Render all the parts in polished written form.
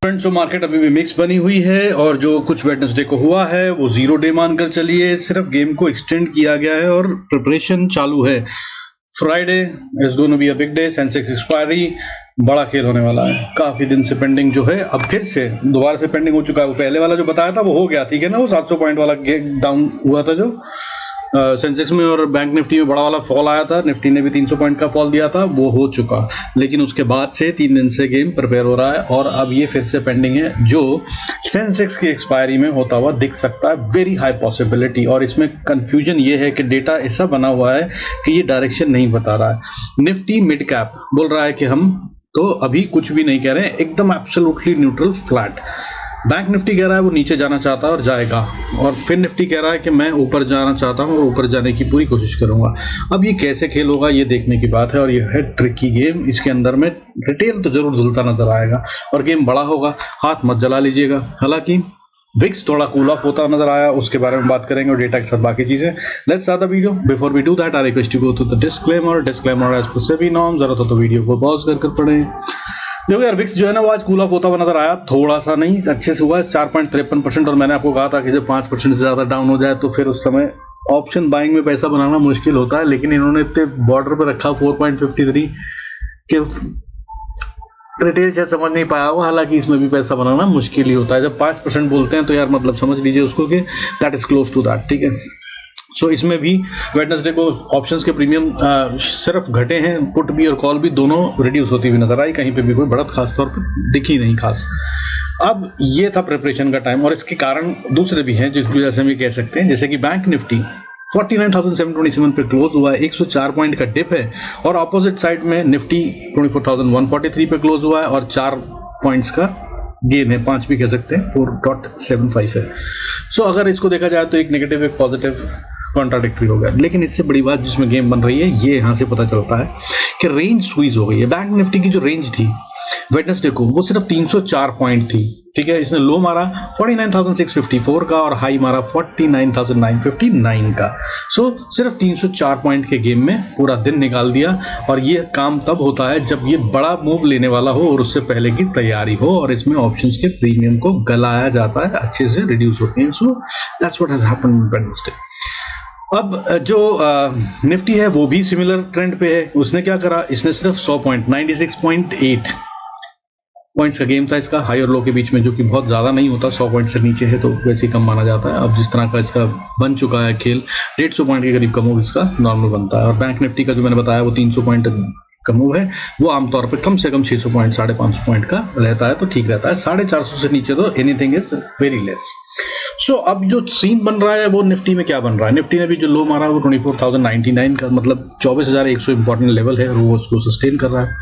Friends, जो market अभी भी मिक्स बनी हुई है और जो कुछ वेडनेसडे को हुआ है वो 0 डे मानकर चलिए। सिर्फ गेम को एक्सटेंड किया गया है और प्रिपरेशन चालू है। Friday is gonna be a big day. Sensex expiry, बड़ा खेल होने वाला है। काफी दिन से पेंडिंग जो है अब फिर से दोबारा से पेंडिंग हो चुका है। वो पहले वाला जो बताया था वो हो गया, ठीक है ना। वो 700 पॉइंट वाला डाउन हुआ था जो सेंसेक्स में, और बैंक निफ्टी में बड़ा वाला फॉल आया था। निफ्टी ने भी 300 पॉइंट का फॉल दिया था, वो हो चुका। लेकिन उसके बाद से 3 दिन से गेम प्रिपेयर हो रहा है और अब ये फिर से पेंडिंग है जो सेंसेक्स की एक्सपायरी में होता हुआ दिख सकता है। Very high possibility. और इसमें कंफ्यूजन ये है कि डेटा ऐसा बना हुआ है कि ये डायरेक्शन नहीं बता रहा है। निफ्टी मिड कैप बोल रहा है कि हम तो अभी कुछ भी नहीं कह रहे हैं, एकदम absolutely neutral flat. Bank Nifty कह रहा है वो नीचे जाना चाहता है और जाएगा, और फिर निफ्टी कह रहा है कि मैं ऊपर जाना चाहता हूँ और ऊपर जाने की पूरी कोशिश करूंगा। अब ये कैसे खेल होगा ये देखने की बात है, और ये है ट्रिकी गेम। इसके अंदर में रिटेल तो जरूर धुलता नजर आएगा और गेम बड़ा होगा, हाथ मत जला लीजिएगा। हालांकि विक्स थोड़ा कूल ऑफ होता नजर आया, उसके बारे में बात करेंगे और डेटा के साथ बाकी चीजें। Let's start the video. Before we do that I request you go to the disclaimer as per SEBI norm. जरूरत हो तो वीडियो को पॉज कर पढ़ें। देखो यार, विक्स जो है ना वो आज कूल ऑफ होता हुआ नजर आया। थोड़ा सा नहीं, अच्छे से हुआ है 4.53%। और मैंने आपको कहा था कि जब 5% से ज्यादा डाउन हो जाए तो फिर उस समय ऑप्शन बाइंग में पैसा बनाना मुश्किल होता है। लेकिन इन्होंने इतने बॉर्डर पे रखा 4.53 के रिटेल शायद समझ नहीं पाया हुआ। हालांकि इसमें भी पैसा बनाना मुश्किल ही होता है। जब 5% बोलते हैं तो यार मतलब समझ लीजिए उसको कि that is close to that, ठीक है। सो इसमें भी वेडनेसडे को ऑप्शंस के प्रीमियम सिर्फ घटे हैं। पुट भी और कॉल भी दोनों रिड्यूस होती हुई नजर आई। कहीं पे भी कोई बढ़त खास तौर पर दिखी नहीं खास। अब ये था प्रिपरेशन का टाइम, और इसके कारण दूसरे भी हैं जिसकी वजह से हम ये कह सकते हैं। जैसे कि बैंक निफ्टी 49,727 पे क्लोज हुआ है, 104 पॉइंट का डिप है। और ऑपोजिट साइड में निफ्टी 24,143 पे क्लोज हुआ है और 4 पॉइंट्स का गेन है, 5 भी कह सकते हैं, 4.75 है। सो अगर इसको देखा जाए तो एक नेगेटिव एक पॉजिटिव कॉन्ट्राडिक्टरी हो गया। लेकिन इससे बड़ी बात जिसमें गेम बन रही है ये यहाँ से पता चलता है कि रेंज स्क्वीज हो गई है। बैंक निफ्टी की जो रेंज थी वेडनेसडे को वो सिर्फ 304 पॉइंट थी, ठीक है। इसने लो मारा 49,654 का और हाई मारा 49,959 का। सो सिर्फ 304 पॉइंट के गेम में पूरा दिन निकाल दिया। और ये काम तब होता है जब ये बड़ा मूव लेने वाला हो और उससे पहले की तैयारी हो, और इसमें ऑप्शंस के प्रीमियम को गलाया जाता है, अच्छे से रिड्यूस होते हैं। So that's what has happened Wednesday. अब जो निफ्टी है वो भी सिमिलर ट्रेंड पे है। उसने क्या करा, इसने सिर्फ 100 पॉइंट 96.8 पॉइंट्स का गेम था इसका, हाई और लो के बीच में, जो कि बहुत ज्यादा नहीं होता। 100 पॉइंट से नीचे है तो वैसे ही कम माना जाता है। अब जिस तरह का इसका बन चुका है खेल, 150 पॉइंट के करीब का मूव इसका नॉर्मल बनता है। और बैंक निफ्टी का जो मैंने बताया वो 300 पॉइंट का मूव है, वो आमतौर पर कम से कम 600 पॉइंट 550 पॉइंट का रहता है, तो ठीक रहता है। 450 से नीचे तो एनीथिंग इज वेरी लेस। सो अब जो सीन बन रहा है वो निफ्टी में क्या बन रहा है। निफ्टी ने भी जो लो मारा वो 24,099 का, मतलब 24,100 इंपॉर्टेंट लेवल है और वो उसको सस्टेन कर रहा है।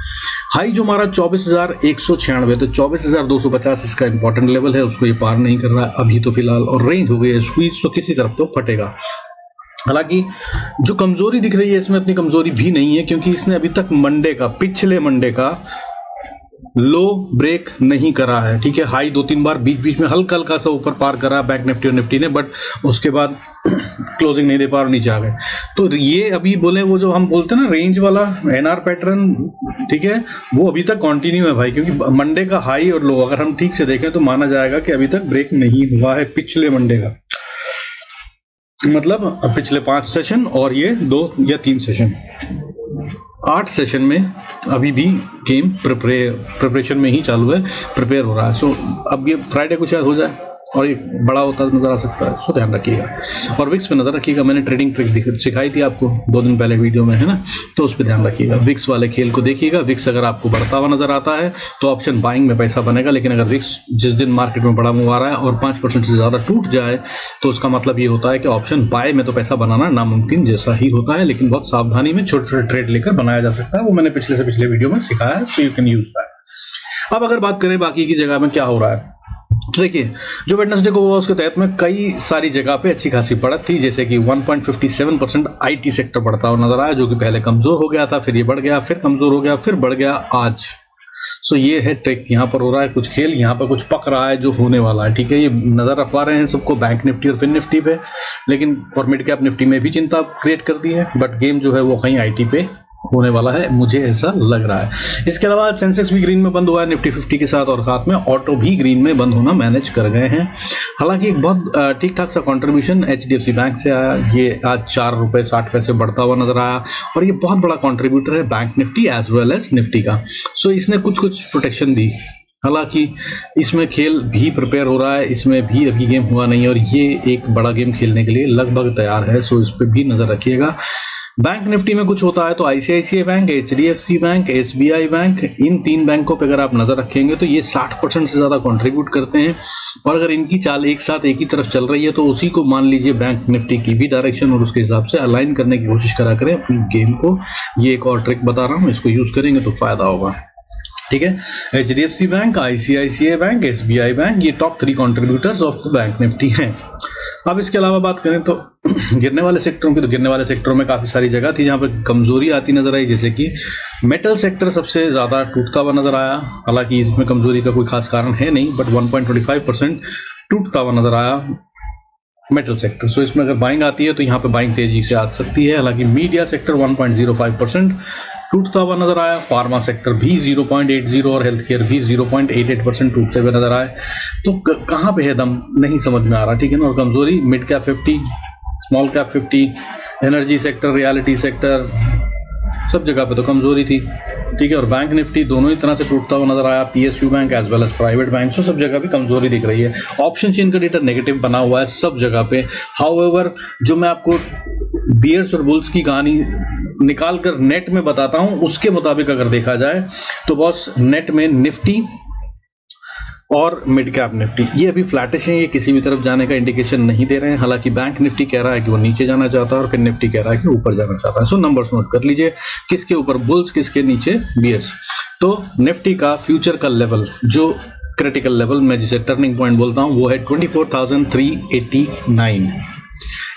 हाई जो मारा 24,196, तो 24,250 इसका इंपॉर्टेंट लेवल है, उसको ये पार नहीं कर रहा है अभी तो फिलहाल। और रेंज हो गई है स्क्वीज, तो किसी तरफ तो फटेगा। हालांकि जो कमजोरी दिख रही है इसमें अपनी कमजोरी भी नहीं है, क्योंकि इसने अभी तक पिछले मंडे का लो ब्रेक नहीं करा है, ठीक है। हाई 2-3 बार बीच बीच में हल्का हल्का सा ऊपर पार करा बैंक निफ्टी और निफ्टी ने, बट उसके बाद क्लोजिंग नहीं दे पा और नीचे आ गए। तो ये अभी बोले वो जो हम बोलते हैं ना रेंज वाला एनआर पैटर्न, ठीक है, वो अभी तक कंटिन्यू है भाई। क्योंकि मंडे का हाई और लो अगर हम ठीक से देखें तो माना जाएगा कि अभी तक ब्रेक नहीं हुआ है पिछले मंडे का, मतलब पिछले 5 सेशन और ये 2 या 3 सेशन, 8 सेशन में अभी भी गेम प्रिपरेशन में ही चालू है, प्रिपेयर हो रहा है। सो अब ये फ्राइडे को शायद हो जाए और ये बड़ा होता नजर आ सकता है। सो ध्यान रखिएगा और विक्स पे नजर रखिएगा। मैंने ट्रेडिंग ट्रिक सिखाई थी आपको 2 दिन पहले वीडियो में, है ना, तो उस पर ध्यान रखिएगा। विक्स वाले खेल को देखिएगा। विक्स अगर आपको बढ़ता हुआ नजर आता है तो ऑप्शन बाइंग में पैसा बनेगा। लेकिन अगर विक्स जिस दिन मार्केट में बड़ा मूव आ रहा है और 5% से ज्यादा टूट जाए तो उसका मतलब ये होता है कि ऑप्शन बाय में तो पैसा बनाना नामुमकिन जैसा ही होता है। लेकिन बहुत सावधानी में छोटे छोटे ट्रेड लेकर बनाया जा सकता है, वो मैंने पिछले से पिछले वीडियो में सिखाया है। So you can use that. अब अगर बात करें बाकी की जगह में क्या हो रहा है, तो देखिए जो वेडनेसडे को हुआ उसके तहत में कई सारी जगह पे अच्छी खासी बढ़त थी। जैसे कि 1.57% आईटी सेक्टर बढ़ता हुआ नजर आया, जो कि पहले कमजोर हो गया था, फिर ये बढ़ गया, फिर कमजोर हो गया, फिर बढ़ गया आज। सो ये है ट्रिक, यहाँ पर हो रहा है कुछ खेल, यहाँ पर कुछ पक रहा है जो होने वाला है, ठीक है। ये नजर रखवा रहे हैं सबको बैंक निफ्टी और फिन निफ्टी पे, लेकिन और मिड कैप निफ्टी में भी चिंता क्रिएट कर दी है। बट गेम जो है वो कहीं आईटी पे होने वाला है, मुझे ऐसा लग रहा है। इसके अलावा सेंसेक्स भी ग्रीन में बंद हुआ है निफ्टी 50 के साथ, और साथ में ऑटो भी ग्रीन में बंद होना मैनेज कर गए हैं। हालांकि एक बहुत ठीक ठाक सा कंट्रीब्यूशन HDFC बैंक से आया, ये आज 4 रुपये 60 पैसे बढ़ता हुआ नजर आया, और ये बहुत बड़ा कंट्रीब्यूटर है bank Nifty as well as Nifty का। सो इसने कुछ प्रोटेक्शन दी। हालांकि इसमें खेल भी प्रिपेयर हो रहा है, इसमें भी अभी गेम हुआ नहीं, और ये एक बड़ा गेम खेलने के लिए लगभग तैयार है। सो इस पर भी नजर रखिएगा। बैंक निफ्टी में कुछ होता है तो ICICI bank, HDFC bank, SBI bank, इन 3 बैंकों पे अगर आप नजर रखेंगे तो ये 60% से ज्यादा कंट्रीब्यूट करते हैं, और अगर इनकी चाल एक साथ एक ही तरफ चल रही है तो उसी को मान लीजिए बैंक निफ्टी की भी डायरेक्शन, और उसके हिसाब से अलाइन करने की कोशिश करा करें अपनी गेम को। ये एक और ट्रिक बता रहा हूँ, इसको यूज करेंगे तो फायदा होगा। ठीक है, HDFC bank, ICICI bank, SBI bank, ये top 3 contributors of bank Nifty हैं। अब इसके अलावा बात करें तो गिरने वाले सेक्टरों की, तो गिरने वाले सेक्टरों में काफी सारी जगह थी जहां पे कमजोरी आती नजर आई, जैसे कि मेटल सेक्टर सबसे ज्यादा टूटता हुआ नजर आया। हालांकि इसमें कमजोरी का कोई खास कारण है नहीं, बट 1.25% टूटता हुआ नजर आया मेटल सेक्टर। सो इसमें अगर बाइंग आती है तो यहाँ पे बाइंग तेजी से आ सकती है। हालांकि मीडिया सेक्टर 1.05% टूटता हुआ नजर आया, फार्मा सेक्टर भी 0.80 और हेल्थ केयर भी 0.88% टूटते हुए नजर आए। तो कहाँ पे है दम नहीं समझ में आ रहा, ठीक है ना। और कमजोरी mid cap 50, small cap 50, energy sector, reality sector, सब जगह पे तो कमजोरी थी, ठीक है। और बैंक निफ्टी दोनों ही तरह से टूटता हुआ नजर आया, PSU bank as well as private bank, तो सब जगह पे कमजोरी दिख रही है। ऑप्शन चेन का डेटा नेगेटिव बना हुआ है सब जगह पे। हाउएवर जो मैं आपको बियर्स और बुल्स की कहानी निकाल कर नेट में बताता हूं, उसके मुताबिक अगर देखा जाए तो बॉस नेट में निफ्टी और मिड कैप निफ्टी ये अभी फ्लैटिश है, ये किसी भी तरफ जाने का इंडिकेशन नहीं दे रहे हैं। हालांकि बैंक निफ्टी कह रहा है कि वो नीचे जाना चाहता है, और फिर निफ्टी कह रहा है कि ऊपर जाना चाहता है। सो नंबर्स नोट कर लीजिए, किसके ऊपर बुल्स, किसके नीचे बियर्स। तो निफ्टी का फ्यूचर का लेवल, जो क्रिटिकल लेवल मैं जिसे टर्निंग पॉइंट बोलता हूं, वो है 24,389।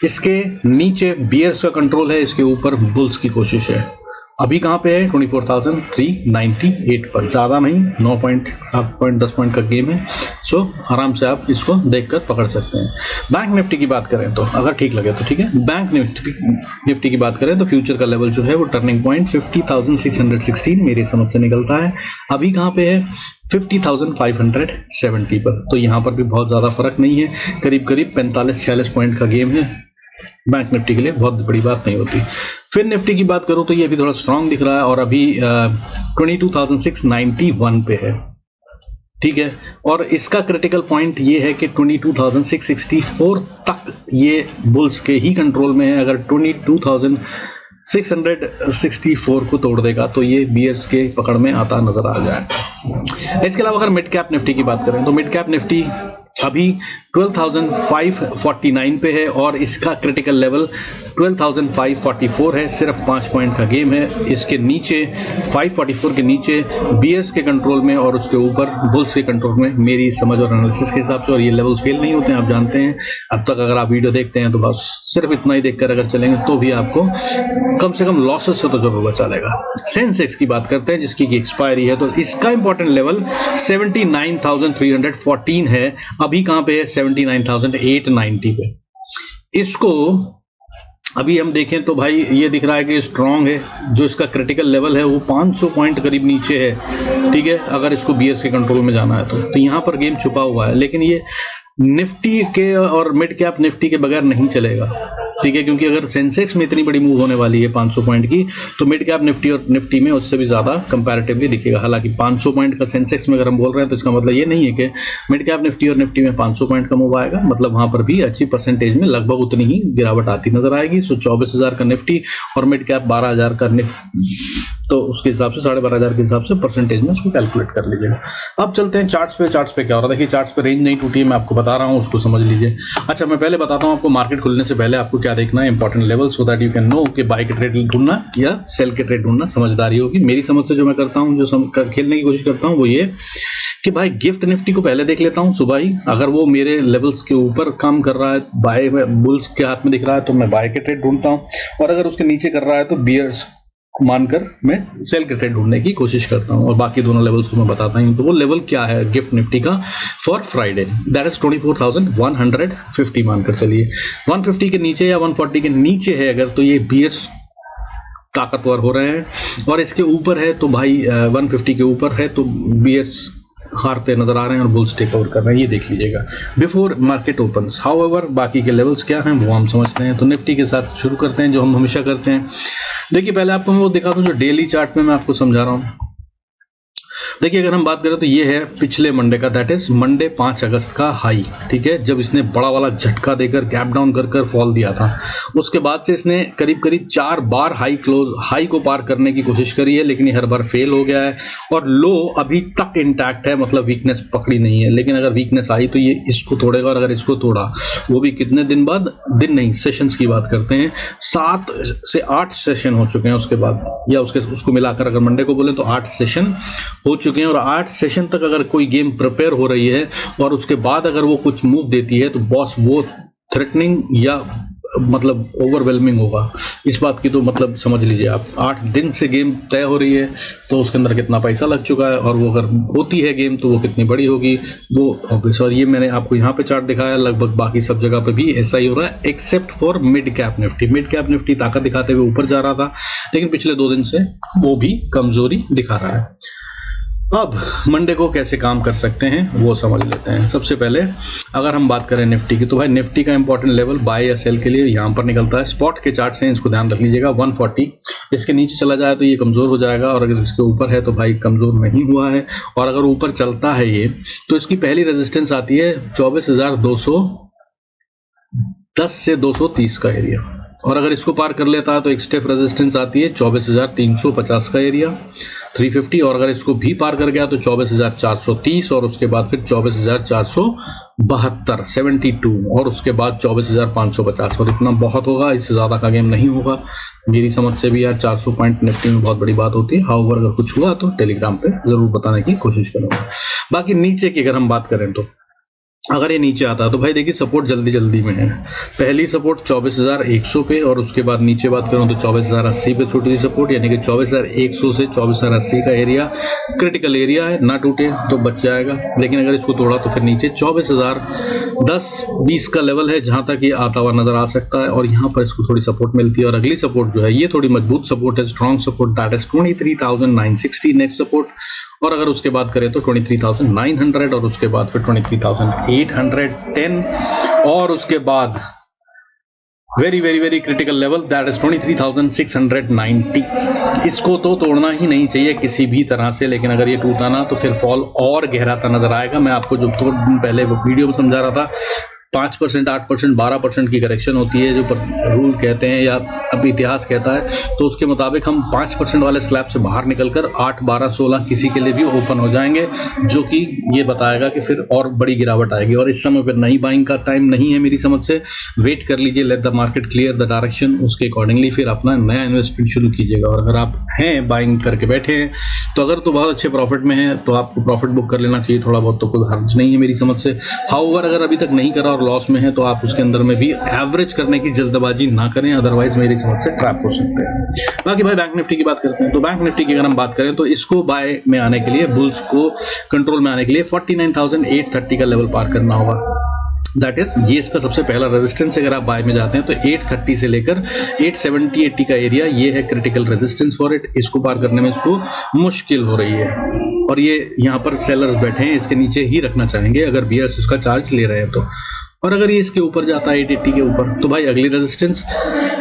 इसके नीचे बियर्स का कंट्रोल है, इसके ऊपर बुल्स की कोशिश है। अभी कहां पे है 24,398 पर, ज्यादा नहीं, 9.7 पॉइंट 10 पॉइंट का गेम है। सो आराम से आप इसको देखकर पकड़ सकते हैं। बैंक निफ्टी की बात करें तो अगर ठीक लगे तो ठीक है, बैंक निफ्टी की बात करें तो फ्यूचर का लेवल जो है वो टर्निंग पॉइंट 50,616 मेरी समझ से निकलता है। अभी कहां पे है 50,570 पर। तो यहां पर भी बहुत ज्यादा फर्क नहीं है, करीब करीब 45-46 पॉइंट का गेम है। बैंक निफ्टी के लिए बहुत बड़ी बात नहीं होती। फिर निफ्टी की बात करूं तो ये अभी थोड़ा स्ट्रांग दिख रहा है, और अभी 22,691 पे है, ठीक है। और इसका क्रिटिकल पॉइंट ये है कि 22,664 तक ये बुल्स के ही कंट्रोल में है। अगर 22,664 को तोड़ देगा तो ये बियर्स के पकड़ में आता नजर आ जाएगा। इसके अलावा अगर मिड कैप निफ्टी की बात करें तो मिड कैप निफ्टी अभी 12,549 पे है, और इसका क्रिटिकल लेवल 12,544 है। सिर्फ 5 पॉइंट का गेम है। इसके नीचे 544 के नीचे बियर्स के कंट्रोल में, और उसके ऊपर बुल्स के कंट्रोल में, मेरी समझ और एनालिसिस के हिसाब से। और ये लेवल्स फेल नहीं होते हैं, आप जानते हैं। अब तक अगर आप वीडियो देखते हैं तो बस सिर्फ इतना ही देखकर अगर चलेंगे तो भी आपको कम से कम लॉसेस से तो जरूर बचा लेगा। सेंसेक्स की बात करते हैं जिसकी एक्सपायरी है, तो इसका इंपॉर्टेंट लेवल 79,314 है। अभी कहां पे है 79,890 पे। इसको अभी हम देखें तो भाई ये दिख रहा है कि स्ट्रांग है। जो इसका क्रिटिकल लेवल है वो 500 पॉइंट करीब नीचे है, ठीक है। अगर इसको बियर्स के कंट्रोल में जाना है तो यहां पर गेम छुपा हुआ है। लेकिन ये निफ्टी के और मिड कैप निफ्टी के बगैर नहीं चलेगा, ठीक है। क्योंकि अगर सेंसेक्स में इतनी बड़ी मूव होने वाली है 500 पॉइंट की, तो मिड कैप निफ्टी और निफ्टी में उससे भी ज्यादा कंपैरेटिवली दिखेगा। हालांकि 500 पॉइंट का सेंसेक्स में अगर हम बोल रहे हैं तो इसका मतलब ये नहीं है कि मिड कैप निफ्टी और निफ्टी में 500 पॉइंट का मूव आएगा। मतलब वहां पर भी अच्छी परसेंटेज में लगभग उतनी ही गिरावट आती नजर आएगी। सो 24,000 का निफ्टी और मिड कैप 12,000 का निफ्टी, तो उसके हिसाब से 12,500 के हिसाब से परसेंटेज में उसको कैलकुलेट कर लीजिएगा। अब चलते हैं चार्ट्स पे। चार्ट्स पे क्या हो रहा है देखिए, चार्ट्स पे रेंज नहीं टूटी है, मैं आपको बता रहा हूँ, उसको समझ लीजिए। अच्छा, मैं पहले बताता हूँ आपको मार्केट खुलने से पहले आपको क्या देखना है, important level, so that you can know कि बाय के ट्रेड ढूंढना या सेल के ट्रेड ढूंढना समझदारी होगी। मेरी समझ से जो मैं करता हूँ, जो खेलने की कोशिश करता हूँ, वो ये कि भाई गिफ्ट निफ्टी को पहले देख लेता हूं सुबह ही। अगर वो मेरे लेवल्स के ऊपर काम कर रहा है, बाय बुल्स के हाथ में दिख रहा है, तो मैं बाय के ट्रेड ढूंढता हूं। और अगर उसके नीचे कर रहा है तो बियर्स मानकर मैं सेल के ट्रेड ढूंढने की कोशिश करता हूं। और बाकी दोनों लेवल्स को मैं बताता हूं। तो वो लेवल क्या है गिफ्ट निफ्टी का फॉर फ्राइडे, दैट इज 24,150 मानकर चलिए। 150 के नीचे या 140 के नीचे है अगर, तो ये बियर्स ताकतवर हो रहे हैं और इसके ऊपर है तो भाई 150 के ऊपर है तो बीयर्स हारते नजर आ रहे हैं और बुल्स टेक ओवर कर रहे हैं, ये देख लीजिएगा बिफोर मार्केट ओपन्स। हाउएवर बाकी के लेवल्स क्या हैं वो हम समझते हैं। तो निफ्टी के साथ शुरू करते हैं जो हम हमेशा करते हैं। देखिए पहले आपको मैं वो दिखा दूं जो डेली चार्ट में मैं आपको समझा रहा हूँ। देखिए अगर हम बात करें तो ये है पिछले मंडे का, दैट इज मंडे 5 अगस्त का हाई, ठीक है, जब इसने बड़ा वाला झटका देकर गैप डाउन कर फॉल दिया था। उसके बाद से इसने करीब 4 बार हाई को पार करने की कोशिश करी है, लेकिन ये हर बार फेल हो गया है और लो अभी तक इंटैक्ट है, मतलब वीकनेस पकड़ी नहीं है। लेकिन अगर वीकनेस आई तो ये इसको तोड़ेगा और अगर इसको तोड़ा वो भी कितने दिन बाद, दिन नहीं सेशंस की बात करते हैं, 7 से 8 सेशन हो चुके हैं उसके बाद, या उसको मिलाकर अगर मंडे को बोले तो 8 सेशन हो चुके हैं। और 8 सेशन तक अगर कोई गेम प्रिपेयर हो रही है और उसके बाद अगर वो कुछ मूव देती है तो बॉस वो थ्रेटनिंग या मतलब ओवरवेलमिंग होगा। इस बात की तो मतलब समझ लीजिए आप, 8 दिन से गेम तय हो रही है तो उसके अंदर कितना पैसा लग चुका है और वो अगर होती है गेम तो वो कितनी बड़ी होगी वो ऑब्वियस। और ये मैंने आपको यहाँ पे चार्ट दिखाया, लगभग बाकी सब जगह पे भी ऐसा ही हो रहा है except for mid cap Nifty. Mid cap Nifty ताकत दिखाते हुए ऊपर जा रहा था, लेकिन पिछले 2 दिन से वो भी कमजोरी दिखा रहा है। अब मंडे को कैसे काम कर सकते हैं वो समझ लेते हैं। सबसे पहले अगर हम बात करें निफ्टी की तो भाई निफ्टी का इंपॉर्टेंट लेवल बाय या सेल के लिए यहाँ पर निकलता है। स्पॉट के चार्ट से इसको ध्यान रख लीजिएगा 140, इसके नीचे चला जाए तो ये कमजोर हो जाएगा और अगर इसके ऊपर है तो भाई कमजोर नहीं हुआ है। और अगर ऊपर चलता है ये तो इसकी पहली रेजिस्टेंस आती है 24,210 से 230 का एरिया, और अगर इसको पार कर लेता है तो एक स्टेप रेजिस्टेंस आती है 24,350 का एरिया 350, और अगर इसको भी पार कर गया तो 24,430 और उसके बाद फिर 24,472 72 और उसके बाद 24,550। और इतना बहुत होगा, इससे ज्यादा का गेम नहीं होगा मेरी समझ से भी यार। 400 पॉइंट निफ्टी में बहुत बड़ी बात होती है। हाउएवर अगर कुछ हुआ तो टेलीग्राम पे जरूर बताने की कोशिश करूंगा। बाकी नीचे की अगर हम बात करें तो अगर ये नीचे आता है तो भाई देखिए सपोर्ट जल्दी में है। पहली सपोर्ट 24,100 पे और उसके बाद नीचे बात करूं तो 24,080 पे छोटी सी सपोर्ट, यानी कि 24,100 से 24,080 का एरिया क्रिटिकल एरिया है। ना टूटे तो बच जाएगा, लेकिन अगर इसको तोड़ा तो फिर नीचे 24,010-20 का लेवल है जहां तक ये आता हुआ नजर आ सकता है और यहाँ पर इसको थोड़ी सपोर्ट मिलती है। और अगली सपोर्ट जो है ये थोड़ी मजबूत सपोर्ट है, strong support, that is 23,960 next support. और अगर उसके बाद करें तो 23,900 और उसके बाद फिर 23,810 और उसके बाद very very very critical level that is 23,690। इसको तो तोड़ना ही नहीं चाहिए किसी भी तरह से, लेकिन अगर ये टूटा ना तो फिर फॉल और गहराता नजर आएगा। मैं आपको जो थोड़े दिन पहले वो वीडियो में समझा रहा था 5%, 8%, 12% की करेक्शन होती है जो रूल कहते हैं या अब इतिहास कहता है, तो उसके मुताबिक हम 5% वाले स्लैब से बाहर निकलकर 8, 12, 16 किसी के लिए भी ओपन हो जाएंगे, जो कि ये बताएगा कि फिर और बड़ी गिरावट आएगी। और इस समय पर नई बाइंग का टाइम नहीं है मेरी समझ से। वेट कर लीजिए, let the market clear the direction, उसके अकॉर्डिंगली फिर अपना नया इन्वेस्टमेंट शुरू कीजिएगा। और अगर आप हैं बाइंग करके बैठे हैं तो अगर तो बहुत अच्छे प्रॉफिट में है तो आपको प्रॉफिट बुक कर लेना चाहिए, थोड़ा बहुत तो कोई हर्ज नहीं है मेरी समझ से। हाउएवर अगर अभी तक नहीं करा और लॉस में है तो आप उसके अंदर में भी एवरेज करने की जल्दबाजी ना करें, अदरवाइज मेरी समझ से ट्रैप हो सकते हैं। बाकी भाई बैंक निफ्टी की बात करते हैं तो बैंक निफ्टी की अगर हम बात करें तो इसको बाय में आने के लिए, बुल्स को कंट्रोल में आने के लिए 49,830 का लेवल पार करना होगा। दैट इज ये इसका सबसे पहला रेजिस्टेंस। अगर आप बाय में जाते हैं तो 830 से लेकर 870-80 का एरिया ये है क्रिटिकल रेजिस्टेंस फॉर इट। इसको पार करने में इसको मुश्किल हो रही है और ये यहाँ पर सेलर्स बैठे हैं, इसके नीचे ही रखना चाहेंगे अगर बीयर्स उसका चार्ज ले रहे हैं तो। और अगर ये इसके ऊपर जाता है 880 के ऊपर तो भाई अगली रेजिस्टेंस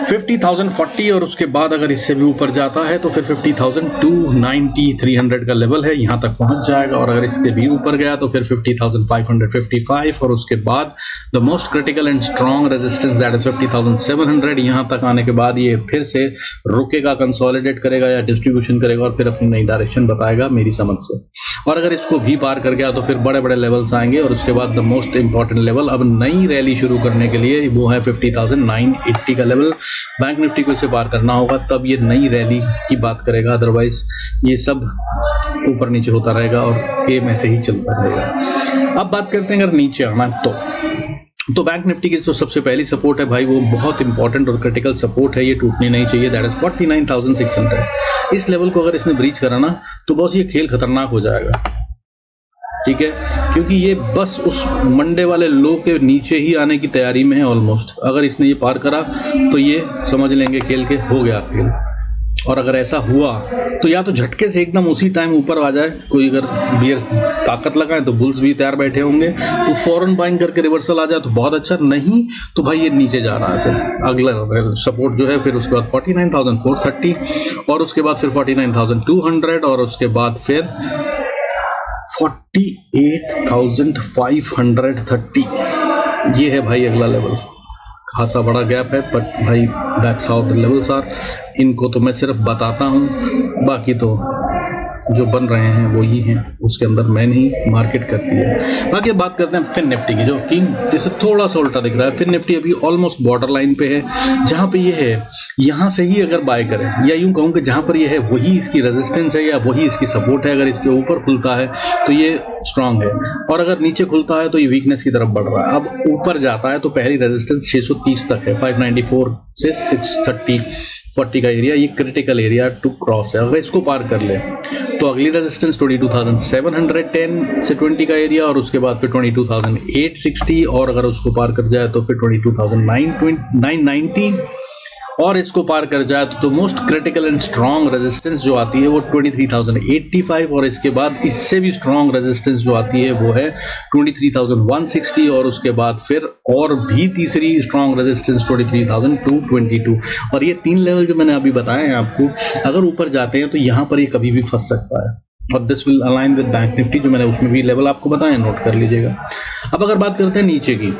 50,040 और उसके बाद अगर इससे भी ऊपर जाता है तो फिर 50,290 300 का लेवल है, यहाँ तक पहुंच जाएगा। और अगर इसके भी ऊपर गया तो फिर 50,555 और उसके बाद the most critical and strong resistance that is 50,700। यहाँ तक आने के बाद ये फिर से रुकेगा, कंसोलिडेट करेगा या डिस्ट्रीब्यूशन करेगा और फिर अपनी नई डायरेक्शन बताएगा मेरी समझ से। और अगर इसको भी पार कर गया तो फिर बड़े बड़े लेवल्स आएंगे और उसके बाद द मोस्ट इंपॉर्टेंट लेवल अब नई रैली शुरू करने के लिए वो है 50,980 का लेवल। बैंक निफ्टी को इसे पार करना होगा तब ये नई रैली की बात करेगा, अदरवाइज ये सब ऊपर नीचे होता रहेगा और गेम ऐसे ही चलता रहेगा। अब बात करते हैं अगर नीचे आना तो बैंक निफ्टी की जो सबसे पहली सपोर्ट है भाई वो बहुत इंपॉर्टेंट और क्रिटिकल सपोर्ट है, ये टूटनी नहीं चाहिए, दैट इज 49,600। इस लेवल को अगर इसने ब्रीच करा ना तो बस ये खेल खतरनाक हो जाएगा, ठीक है, क्योंकि ये बस उस मंडे वाले लो के नीचे ही आने की तैयारी में है ऑलमोस्ट। अगर इसने ये पार करा तो ये समझ लेंगे खेल के हो गया खेल। और अगर ऐसा हुआ तो या तो झटके से एकदम उसी टाइम ऊपर आ जाए, कोई अगर बियर ताकत लगाए तो बुल्स भी तैयार बैठे होंगे, तो फौरन बाइंग करके रिवर्सल आ जाए तो बहुत अच्छा, नहीं तो भाई ये नीचे जा रहा है। फिर अगला सपोर्ट जो है फिर उसके बाद 49,430 और उसके बाद फिर 49,200 और उसके बाद फिर 48,530। ये है भाई अगला लेवल। खासा बड़ा गैप है, बट भाई that's how the levels are. इनको तो मैं सिर्फ बताता हूँ, बाकी तो जो बन रहे हैं वो ही हैं, उसके अंदर मैं नहीं, मार्केट करती है। बाकी बात करते हैं फिन निफ्टी की, जो कि जैसे थोड़ा सा उल्टा दिख रहा है। फिन निफ्टी अभी ऑलमोस्ट बॉर्डर लाइन पे है, जहाँ पे ये है यहाँ से ही अगर बाय करें, या यूं कहूँ कि जहाँ पर ये है वही इसकी रेजिस्टेंस है या वही इसकी सपोर्ट है। अगर इसके ऊपर खुलता है तो ये स्ट्रांग है, और अगर नीचे खुलता है तो ये वीकनेस की तरफ बढ़ रहा है। अब ऊपर जाता है तो पहली रेजिस्टेंस 630 तक है, 594 से 630-40 का एरिया, ये क्रिटिकल एरिया टू क्रॉस है। अगर इसको पार कर ले तो अगली रेजिस्टेंस 22,710 से 20 का एरिया, और उसके बाद फिर 22,860, और अगर उसको पार कर जाए तो फिर 22,990, और इसको पार कर जाए तो most critical and strong resistance जो आती है वो 23,085, और इसके बाद इससे भी स्ट्रॉन्ग रेजिस्टेंस जो आती है वो है 23,160, और उसके बाद फिर और भी तीसरी स्ट्रॉन्ग रेजिस्टेंस 23,222। और ये 3 लेवल जो मैंने अभी बताए हैं आपको, अगर ऊपर जाते हैं तो यहाँ पर ये कभी भी फंस सकता है, और this will align with bank Nifty, जो मैंने उसमें भी लेवल आपको बताया, नोट कर लीजिएगा। अब अगर बात करते हैं नीचे की,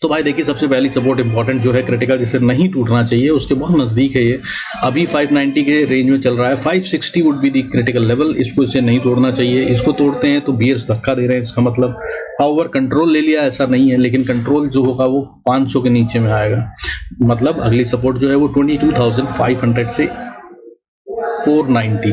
तो भाई देखिए सबसे पहली सपोर्ट इंपॉर्टेंट जो है क्रिटिकल, जिसे नहीं टूटना चाहिए, उसके बहुत नज़दीक है ये, अभी 590 के रेंज में चल रहा है। 560 would be the critical level, इसको इसे नहीं तोड़ना चाहिए। इसको तोड़ते हैं तो बियर्स धक्का दे रहे हैं, इसका मतलब हाउएवर कंट्रोल ले लिया ऐसा नहीं है, लेकिन कंट्रोल जो होगा वो 500 के नीचे में आएगा। मतलब अगली सपोर्ट जो है वो 22,500 से 490,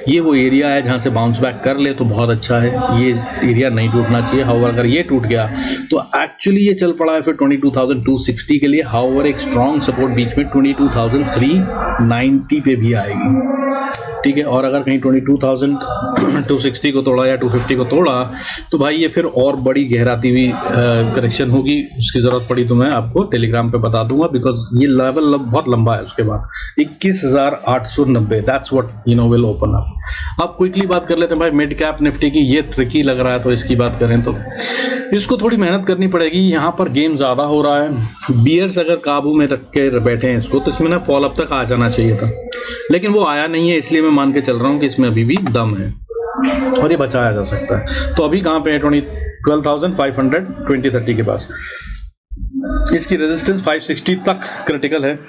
ये वो एरिया है जहां से बाउंस बैक कर ले तो बहुत अच्छा है। ये एरिया नहीं टूटना चाहिए। हाउएवर अगर ये टूट गया तो एक्चुअली ये चल पड़ा है फिर 22,260 के लिए। हाउएवर एक स्ट्रॉन्ग सपोर्ट बीच में 22,390 पे भी आएगी, ठीक है। और अगर कहीं 22,260 को तोड़ा या 250 को तोड़ा तो भाई ये फिर और बड़ी गहराती हुई करेक्शन होगी। उसकी जरूरत पड़ी तो मैं आपको टेलीग्राम पे बता दूंगा, बिकॉज ये लेवल बहुत लंबा है। उसके बाद 21,890, that's what you know will open up. अब क्विकली बात कर लेते हैं भाई मिड कैप निफ्टी की। ये ट्रिकी लग रहा है तो इसकी बात करें तो इसको थोड़ी मेहनत करनी पड़ेगी। यहाँ पर गेम ज्यादा हो रहा है। बियर्स अगर काबू में रख के बैठे हैं इसको, तो इसमें ना फॉल अप तक आ जाना चाहिए था, लेकिन वो आया नहीं है। इसलिए मैं मान के चल रहा हूँ कि इसमें अभी भी दम है और ये बचाया जा सकता है। तो अभी कहाँ पे है? 12,500 2030 के पास। इसकी रेजिस्टेंस 560 तक क्रिटिकल है।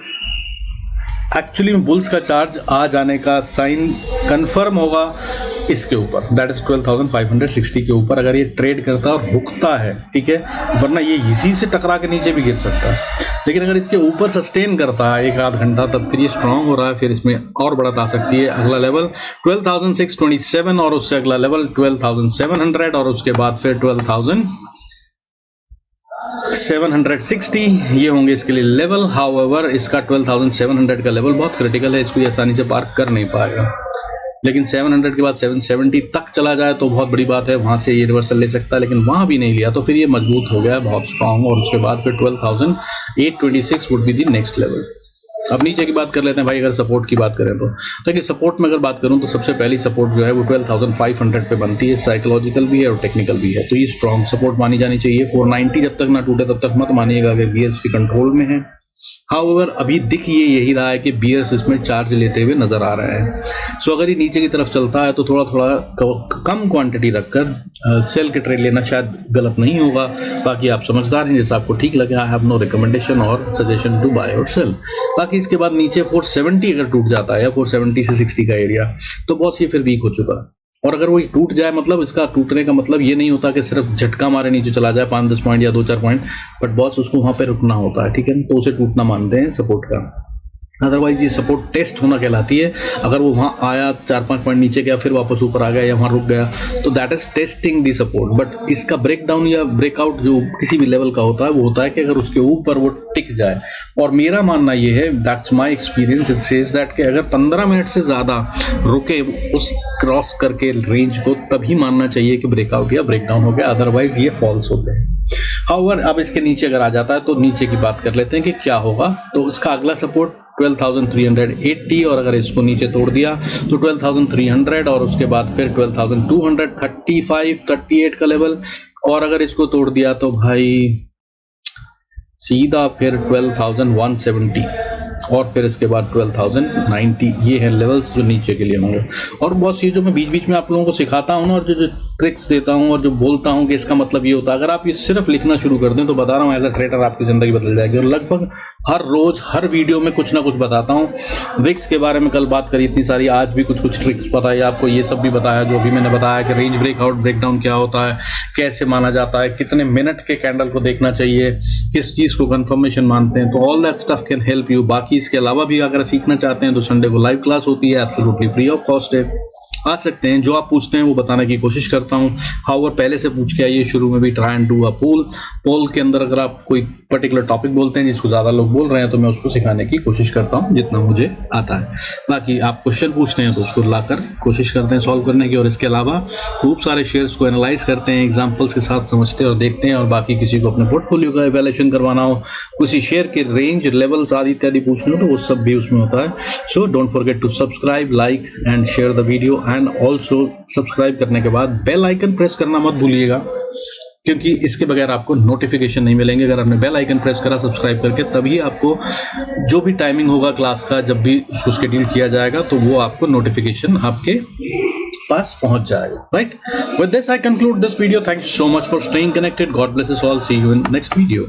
एक्चुअली में बुल्स का चार्ज आ जाने का साइन कंफर्म होगा इसके ऊपर, दैट इज 12,560 के ऊपर अगर ये ट्रेड करता है और रुकता है, ठीक है। वरना ये इसी से टकरा के नीचे भी गिर सकता है, लेकिन अगर इसके ऊपर सस्टेन करता है 1 आध घंटा, तब फिर ये स्ट्रांग हो रहा है, फिर इसमें और बढ़त आ सकती है। अगला लेवल 12,627 और उससे अगला लेवल 12,700 और उसके बाद फिर 12,760, ये होंगे इसके लिए लेवल। हाउएवर इसका 12,700 का लेवल बहुत क्रिटिकल है, इसको आसानी से पार कर नहीं पाएगा। लेकिन 700 के बाद 770 तक चला जाए तो बहुत बड़ी बात है, वहां से ये रिवर्सल ले सकता है, लेकिन वहां भी नहीं लिया तो फिर ये मजबूत हो गया, बहुत स्ट्रांग। और उसके बाद फिर 12,826 would be the next level. अब नीचे की बात कर लेते हैं भाई। अगर सपोर्ट की बात करें तो देखिए, सपोर्ट में अगर बात करूं तो सबसे पहली सपोर्ट जो है वो 12,500 पे बनती है। साइकोलॉजिकल भी है और टेक्निकल भी है, तो ये स्ट्रांग सपोर्ट मानी जानी चाहिए। 490 जब तक ना टूटे तब तक मत मानिएगा अगर बियर्स की कंट्रोल में है। हाउएवर अभी दिख ये यही रहा है कि बियर्स इसमें चार्ज लेते हुए नजर आ रहे हैं। सो अगर ये नीचे की तरफ चलता है तो थोड़ा थोड़ा कम क्वांटिटी रखकर सेल के ट्रेड लेना शायद गलत नहीं होगा। बाकी आप समझदार हैं, जैसा आपको ठीक लगे। आई हैव नो रिकमेंडेशन और सजेशन टू बाय और सेल। बाकी इसके बाद नीचे 470 अगर टूट जाता है या 470 से 60 का एरिया, तो बॉस ये फिर वीक हो चुका है। और अगर वो टूट जाए, मतलब इसका टूटने का मतलब ये नहीं होता कि सिर्फ झटका मारे नीचे चला जाए 5-10 पॉइंट या 2-4 पॉइंट, बट बॉस उसको वहां पे रुकना होता है, ठीक है। तो उसे टूटना मानते हैं सपोर्ट का। अदरवाइज ये सपोर्ट टेस्ट होना कहलाती है। अगर वो वहां आया 4-5 पॉइंट नीचे गया, फिर वापस ऊपर आ गया या वहां रुक गया, तो that is testing the support. But इसका ब्रेकडाउन या ब्रेकआउट जो किसी भी लेवल का होता है वो होता है कि अगर उसके ऊपर वो टिक जाए। और मेरा मानना ये है, that's my experience, it says that कि अगर 15 मिनट से ज्यादा रुके उस क्रॉस करके रेंज को, तभी मानना चाहिए कि ब्रेकआउट या ब्रेकडाउन हो गया, अदरवाइज ये फॉल्स होते हैं। हाउएवर अब इसके नीचे अगर आ जाता है तो नीचे की बात कर लेते हैं कि क्या होगा। तो इसका अगला सपोर्ट 12,380 और अगर इसको नीचे तोड़ दिया तो 12,300 और उसके बाद फिर 12,235 38 का लेवल, और अगर इसको तोड़ दिया तो भाई सीधा फिर 12,170 और फिर इसके बाद 12,090। ये हैं लेवल्स जो नीचे के लिए होंगे। और बहुत सी जो मैं बीच बीच में आप लोगों को सिखाता हूँ ना, और जो ट्रिक्स देता हूँ और जो बोलता हूँ कि इसका मतलब ये होता है, अगर आप ये सिर्फ लिखना शुरू कर दें तो बता रहा हूँ एज अ ट्रेडर आपकी ज़िंदगी बदल जाएगी। और लगभग हर रोज़ हर वीडियो में कुछ ना कुछ बताता हूँ। विक्स के बारे में कल बात करी इतनी सारी, आज भी कुछ ट्रिक्स बताई आपको, ये सब भी बताया जो अभी मैंने बताया कि रेंज ब्रेकआउट ब्रेकडाउन क्या होता है, कैसे माना जाता है, कितने मिनट के कैंडल को देखना चाहिए, किस चीज़ को कंफर्मेशन मानते हैं। तो all that stuff can help you. बाकी इसके अलावा भी अगर सीखना चाहते हैं तो संडे को लाइव क्लास होती है, एब्सोल्युटली फ्री ऑफ कॉस्ट है, आ सकते हैं। जो आप पूछते हैं वो बताने की कोशिश करता हूँ। हाउएवर पहले से पूछ के आइए, शुरू में भी ट्राई एंड डू अ पोल के अंदर अगर आप कोई पर्टिकुलर टॉपिक बोलते हैं जिसको ज़्यादा लोग बोल रहे हैं तो मैं उसको सिखाने की कोशिश करता हूँ जितना मुझे आता है। बाकी आप क्वेश्चन पूछते हैं तो उसको लाकर कोशिश करते हैं सॉल्व करने की, और इसके अलावा खूब सारे शेयर्स को एनालाइज करते हैं, एग्जाम्पल्स के साथ समझते हैं और देखते हैं। और बाकी किसी को अपने पोर्टफोलियो का इवैल्यूएशन करवाना हो, किसी शेयर के रेंज लेवल्स आदि इत्यादि पूछना हो तो वो सब भी उसमें होता है। So don't forget to subscribe, like and share the video, and also subscribe करने के बाद बेल आइकन प्रेस करना मत भूलिएगा, क्योंकि इसके बगैर आपको नोटिफिकेशन नहीं मिलेंगे। अगर आपने बेल आइकन प्रेस करा सब्सक्राइब करके, तभी आपको जो भी टाइमिंग होगा क्लास का, जब भी उसको शेड्यूल किया जाएगा तो वो आपको नोटिफिकेशन आपके पास पहुंच जाएगा। Right, with this I conclude this video. Thank you so much for staying connected. God bless us all. See you in next video.